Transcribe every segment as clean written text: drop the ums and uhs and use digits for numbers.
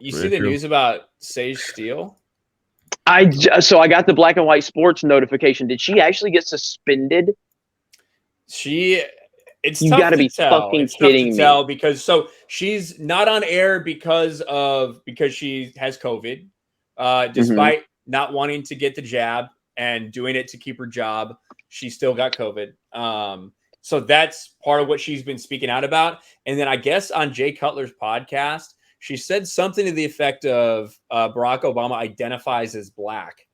You see the news about Sage Steele? So I got the Black and White Sports notification. Did she actually get suspended? It's you tough gotta to be tell. fucking It's tough kidding to me. tell because she's not on air because she has COVID, despite not wanting to get the jab and doing it to keep her job. She still got COVID. So that's part of what she's been speaking out about. And then I guess on Jay Cutler's podcast, she said something to the effect of Barack Obama identifies as black.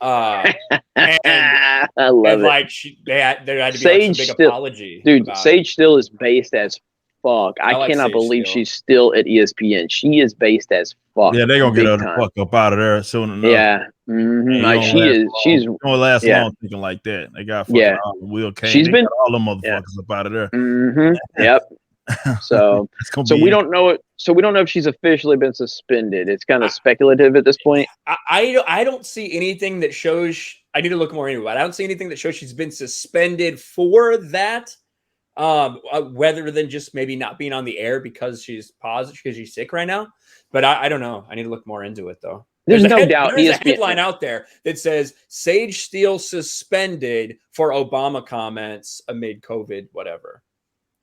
And I love it. There had to be Sage some big still, apology. Dude, Sage Steele is based as fuck. I cannot believe Steele. she's still at ESPN. She is based as fuck. Yeah, they're gonna get her the fuck up out of there soon enough. Yeah, like she's gonna last long thinking like that. They got fucking Will Kane. She's been all the motherfuckers up out of there. Yep. So we don't know it. So we don't know if she's officially been suspended. It's kind of speculative at this point. I don't see anything that shows. I need to look more into it. I don't see anything that shows she's been suspended for that. Rather than just maybe not being on the air because she's positive because she's sick right now. But I don't know. I need to look more into it though. There's no doubt. There's a headline out there that says Sage Steele suspended for Obama comments amid COVID, whatever.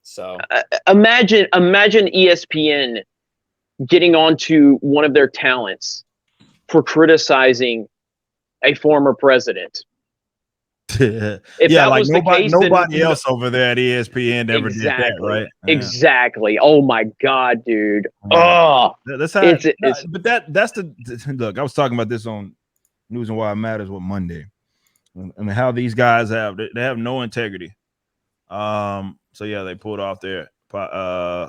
So imagine ESPN getting onto one of their talents for criticizing a former president. Nobody else over there at ESPN ever did that, right? Exactly. Oh my god, dude. That's how. That's the look. I was talking about this on News and Why It Matters with Monday, and how these guys they have no integrity. So yeah, they pulled off their okay.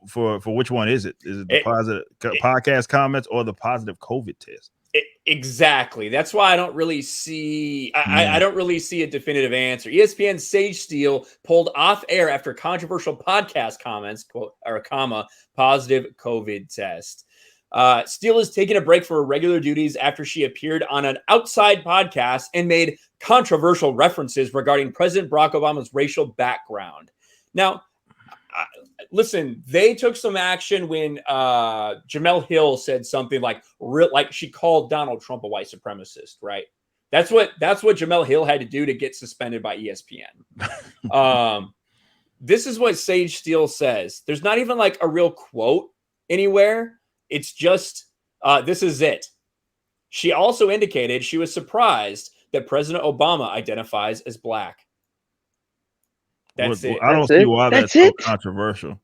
For which one is it? Is it the positive podcast comments or the positive COVID test? Exactly. That's why I don't really see. I don't really see a definitive answer. ESPN's Sage Steele pulled off air after controversial podcast comments, quote or comma, positive COVID test. Steele is taking a break from regular duties after she appeared on an outside podcast and made controversial references regarding President Barack Obama's racial background. Now, listen, they took some action when Jemele Hill said something like she called Donald Trump a white supremacist, right? That's what Jemele Hill had to do to get suspended by ESPN. This is what Sage Steele says. There's not even like a real quote anywhere. It's just, this is it. She also indicated she was surprised that President Obama identifies as black. That's it. I don't see why that's so controversial.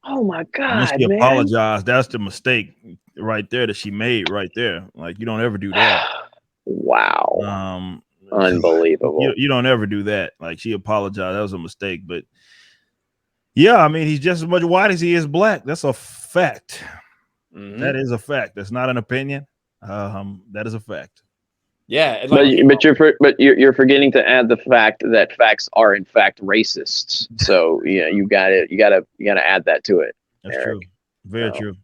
Oh my god! She apologized. That's the mistake right there that she made right there. Like you don't ever do that. Wow. Unbelievable. You don't ever do that. Like she apologized. That was a mistake. But yeah, I mean, he's just as much white as he is black. That's a fact. Mm-hmm. That is a fact. That's not an opinion. That is a fact. Yeah, but you're forgetting to add the fact that facts are in fact racists. So yeah, you gotta add that to it. That's Eric. True. Very true.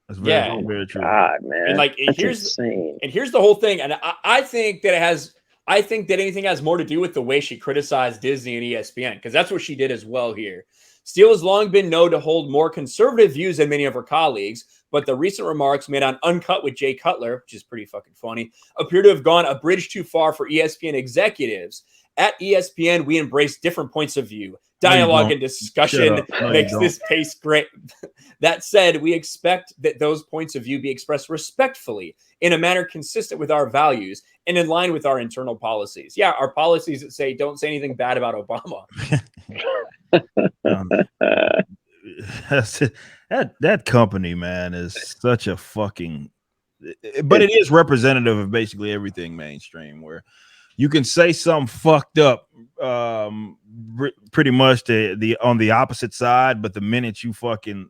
That's very true. God, man. And here's the whole thing. And I think that anything has more to do with the way she criticized Disney and ESPN, because that's what she did as well here. Steele has long been known to hold more conservative views than many of her colleagues, but the recent remarks made on Uncut with Jay Cutler, which is pretty fucking funny, appear to have gone a bridge too far for ESPN executives. At ESPN, we embrace different points of view. Dialogue and discussion makes this pace great. That said, we expect that those points of view be expressed respectfully in a manner consistent with our values and in line with our internal policies. Yeah, our policies that say don't say anything bad about Obama. That company, man, is such a fucking, but it is representative of basically everything mainstream, where you can say something fucked up pretty much on the opposite side, but the minute you fucking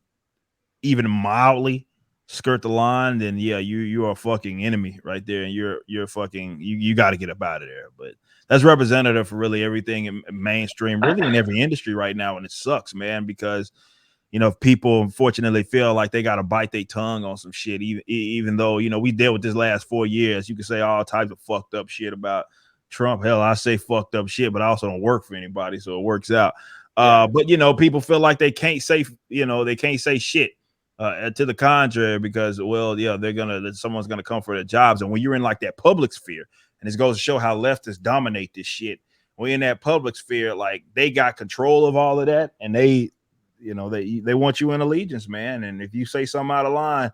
even mildly skirt the line, then yeah, you are a fucking enemy right there, and you're fucking you got to get up out of there. But that's representative for really everything in mainstream, really in every industry right now, and it sucks, man, because people unfortunately feel like they got to bite their tongue on some shit, even though we dealt with this last 4 years. You can say all types of fucked up shit about Trump. Hell, I say fucked up shit, but I also don't work for anybody, so it works out. But people feel like they can't say shit to the contrary, because someone's gonna come for their jobs. And when you're in like that public sphere, and it goes to show how leftists dominate this shit. When in that public sphere, like they got control of all of that, and they want you in allegiance, man. And if you say something out of line,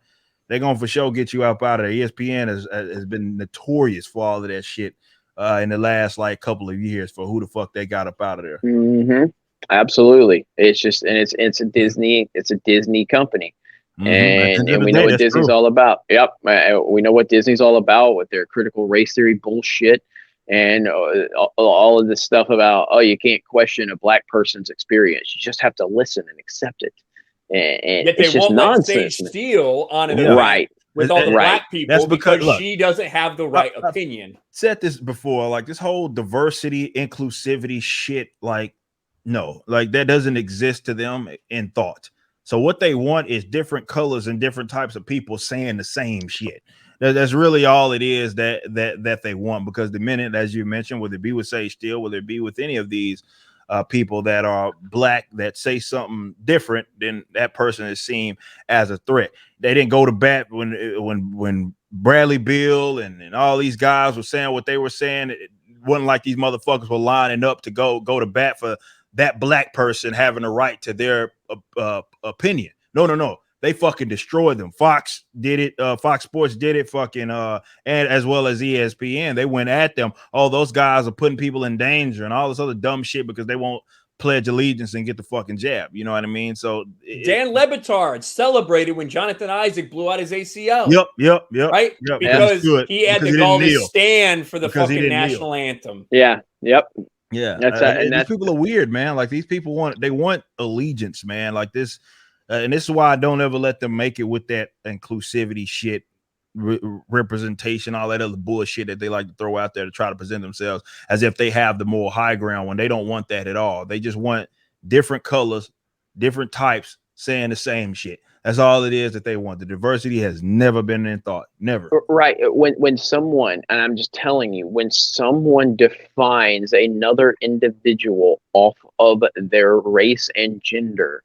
they're gonna for sure get you up out of there. ESPN has been notorious for all of that shit in the last like couple of years for who the fuck they got up out of there. Mm-hmm. Absolutely. It's just, and it's a Disney company. And we know what Disney's all about. Yep. We know what Disney's all about with their critical race theory bullshit and all of this stuff about, you can't question a black person's experience. You just have to listen and accept it. And yet they it's just won't nonsense. let Sage Steele on an event right with all the black people. That's because look, she doesn't have the right opinion. I've said this before, like this whole diversity, inclusivity shit, like no, like that doesn't exist to them in thought. So what they want is different colors and different types of people saying the same shit. That's really all it is that they want, because the minute, as you mentioned, whether it be with Sage Steele, whether it be with any of these people that are black that say something different, then that person is seen as a threat. They didn't go to bat when Bradley Beal and all these guys were saying what they were saying. It wasn't like these motherfuckers were lining up to go to bat for that black person having a right to their opinion. No. They fucking destroyed them. Fox did it. Fox Sports did it. Fucking and as well as ESPN, they went at them. Oh, those guys are putting people in danger and all this other dumb shit because they won't pledge allegiance and get the fucking jab. You know what I mean? So Dan Le Batard celebrated when Jonathan Isaac blew out his ACL. Yep. Right? Yep. Because he had the gall to stand for the fucking national anthem. Yeah. Yep. Yeah. And these people are weird, man. Like these people want allegiance, man. Like this. And this is why I don't ever let them make it with that inclusivity shit, representation, all that other bullshit that they like to throw out there to try to present themselves as if they have the moral high ground when they don't want that at all. They just want different colors, different types saying the same shit. That's all it is that they want. The diversity has never been in thought. Never. Right. When someone, and I'm just telling you, when someone defines another individual off of their race and gender,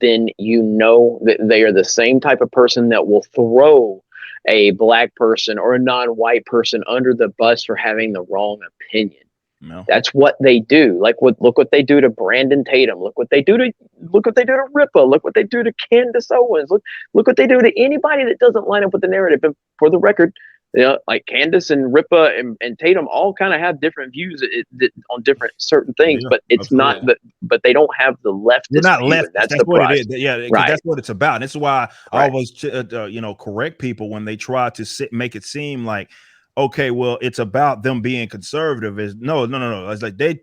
then you know that they are the same type of person that will throw a black person or a non-white person under the bus for having the wrong opinion. No. That's what they do. Like look what they do to Brandon Tatum. Look what they do to Ripa. Look what they do to Candace Owens. Look what they do to anybody that doesn't line up with the narrative. And for the record, like Candace and Ripa and Tatum all kind of have different views on different certain things, but it's not but they don't have the leftist. They're not left. That's the what it is. Yeah, right. That's what it's about. And this is why I always correct people when they try to make it seem like, okay, well, it's about them being conservative. Is no. It's like they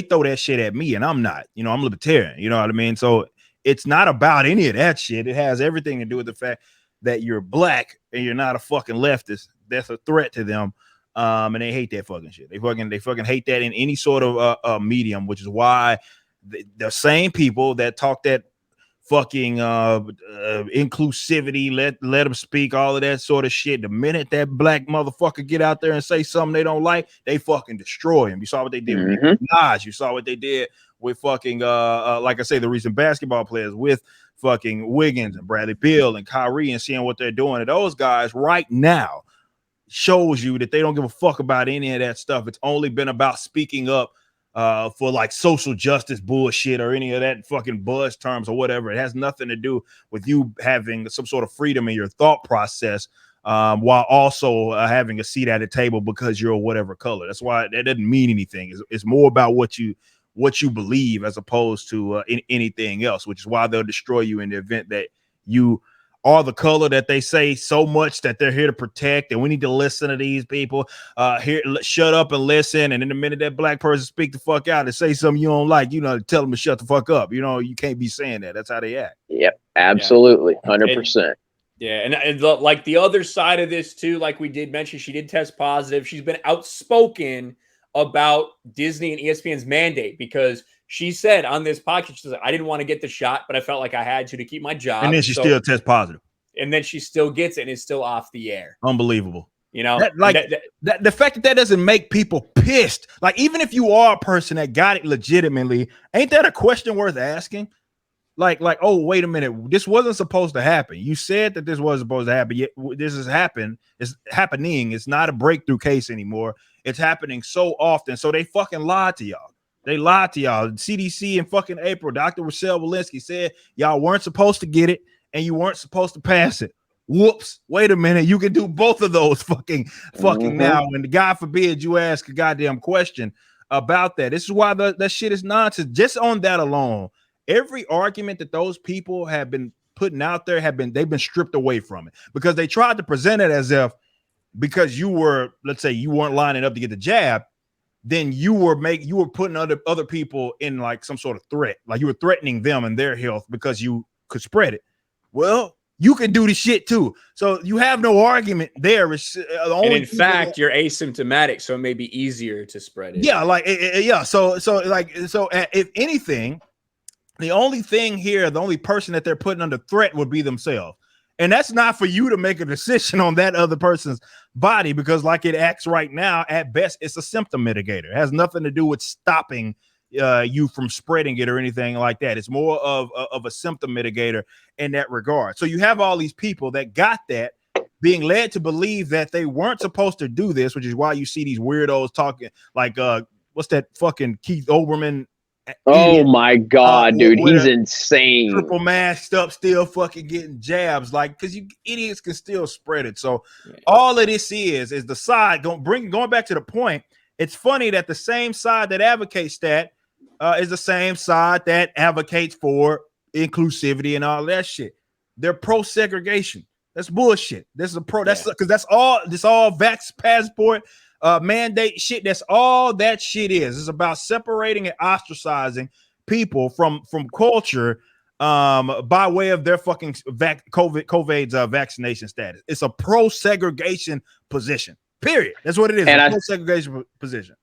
throw that shit at me and I'm not. I'm libertarian. You know what I mean? So it's not about any of that shit. It has everything to do with the fact that you're black and you're not a fucking leftist. That's a threat to them, and they hate that fucking shit. They fucking hate that in any sort of medium, which is why the same people that talk that fucking inclusivity, let them speak, all of that sort of shit. The minute that black motherfucker get out there and say something they don't like, they fucking destroy him. You saw what they did with Nas. You saw what they did with fucking like I say, the recent basketball players with fucking Wiggins and Bradley Beal and Kyrie, and seeing what they're doing to those guys right now shows you that they don't give a fuck about any of that stuff. It's only been about speaking up for like social justice bullshit or any of that fucking buzz terms or whatever. It has nothing to do with you having some sort of freedom in your thought process while also having a seat at a table because you're whatever color. That's why that doesn't mean anything. It's more about what you believe as opposed to anything else, which is why they'll destroy you in the event that you are the color that they say so much that they're here to protect, and we need to listen to these people. Here, shut up and listen. And in the minute that black person speak the fuck out and say something you don't like, tell them to shut the fuck up. You can't be saying that. That's how they act. Yep, absolutely, 100%. Yeah, and like the other side of this too, like we did mention, she did test positive. She's been outspoken about Disney and ESPN's mandate because she said on this podcast, she said, I didn't want to get the shot, but I felt like I had to keep my job. And then she still tests positive. And then she still gets it and is still off the air. Unbelievable. The fact that doesn't make people pissed. Like, even if you are a person that got it legitimately, ain't that a question worth asking? like, oh, wait a minute, this wasn't supposed to happen. You said that this wasn't supposed to happen, yet this has happened. It's happening. It's not a breakthrough case anymore. It's happening so often. So they fucking lied to y'all. They lied to y'all. CDC in fucking April, Dr. Rochelle Walensky said y'all weren't supposed to get it and you weren't supposed to pass it. Whoops. Wait a minute. You can do both of those fucking now. And God forbid you ask a goddamn question about that. This is why that shit is nonsense. Just on that alone, every argument that those people have been putting out there they've been stripped away from it, because they tried to present it as if because you were, let's say you weren't lining up to get the jab, then you were putting other people in like some sort of threat, like you were threatening them and their health because you could spread it. Well, you can do the shit too. So you have no argument there. And in fact, you're asymptomatic, so it may be easier to spread it. Yeah, So if anything, the only thing here, the only person that they're putting under threat would be themselves. And that's not for you to make a decision on that other person's body, because like it acts right now, at best, it's a symptom mitigator. It has nothing to do with stopping you from spreading it or anything like that. It's more of a symptom mitigator in that regard. So you have all these people that got that, being led to believe that they weren't supposed to do this, which is why you see these weirdos talking like, what's that fucking Keith Olbermann? Oh my God, dude, he's insane. Triple masked up, still fucking getting jabs, like, because you idiots can still spread it. So all of this is the side going back to the point. It's funny that the same side that advocates that is the same side that advocates for inclusivity and all that shit. They're pro segregation. That's bullshit. This is a pro. That's because that's all. This all vax passport. Mandate shit. That's all that shit is. It's about separating and ostracizing people from culture by way of their fucking COVID's vaccination status. It's a pro segregation position. Period. That's what it is. And a pro segregation position.